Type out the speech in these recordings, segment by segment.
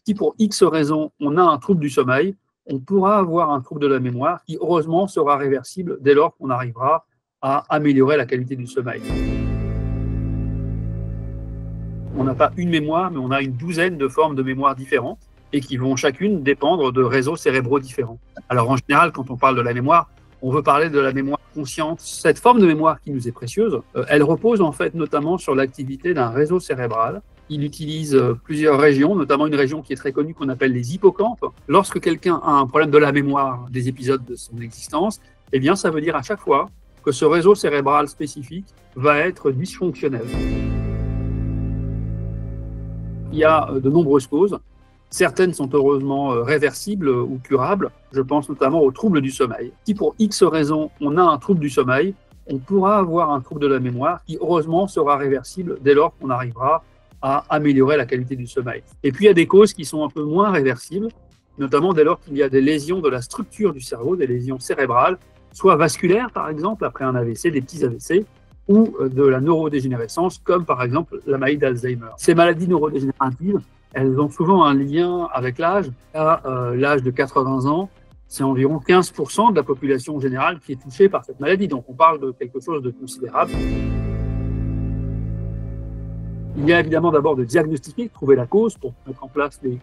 Si pour X raisons, on a un trouble du sommeil, on pourra avoir un trouble de la mémoire qui, heureusement, sera réversible dès lors qu'on arrivera à améliorer la qualité du sommeil. On n'a pas une mémoire, mais on a une douzaine de formes de mémoire différentes et qui vont chacune dépendre de réseaux cérébraux différents. Alors en général, quand on parle de la mémoire, on veut parler de la mémoire consciente. Cette forme de mémoire qui nous est précieuse, elle repose en fait notamment sur l'activité d'un réseau cérébral. Il utilise plusieurs régions, notamment une région qui est très connue qu'on appelle les hippocampes. Lorsque quelqu'un a un problème de la mémoire des épisodes de son existence, eh bien ça veut dire à chaque fois que ce réseau cérébral spécifique va être dysfonctionnel. Il y a de nombreuses causes. Certaines sont heureusement réversibles ou curables. Je pense notamment aux troubles du sommeil. Si pour X raisons, on a un trouble du sommeil, on pourra avoir un trouble de la mémoire qui, heureusement, sera réversible dès lors qu'on arrivera à améliorer la qualité du sommeil. Et puis, il y a des causes qui sont un peu moins réversibles, notamment dès lors qu'il y a des lésions de la structure du cerveau, des lésions cérébrales, soit vasculaires, par exemple, après un AVC, des petits AVC, ou de la neurodégénérescence, comme par exemple la maladie d'Alzheimer. Ces maladies neurodégénératives, elles ont souvent un lien avec l'âge. À l'âge de 80 ans, c'est environ 15% de la population générale qui est touchée par cette maladie. Donc on parle de quelque chose de considérable. Il y a évidemment d'abord de diagnostiquer, de trouver la cause pour mettre en place les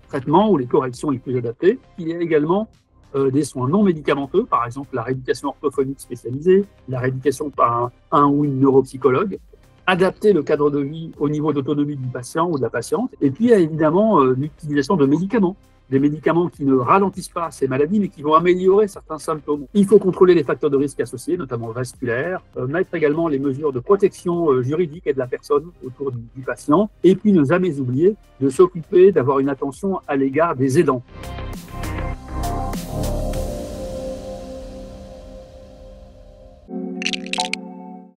traitements ou les corrections les plus adaptées. Il y a également des soins non médicamenteux, par exemple la rééducation orthophonique spécialisée, la rééducation par un ou une neuropsychologue, adapter le cadre de vie au niveau d'autonomie du patient ou de la patiente, et puis il y a évidemment l'utilisation de médicaments, des médicaments qui ne ralentissent pas ces maladies, mais qui vont améliorer certains symptômes. Il faut contrôler les facteurs de risque associés, notamment vasculaires, mettre également les mesures de protection juridique et de la personne autour du patient, et puis ne jamais oublier de s'occuper, d'avoir une attention à l'égard des aidants.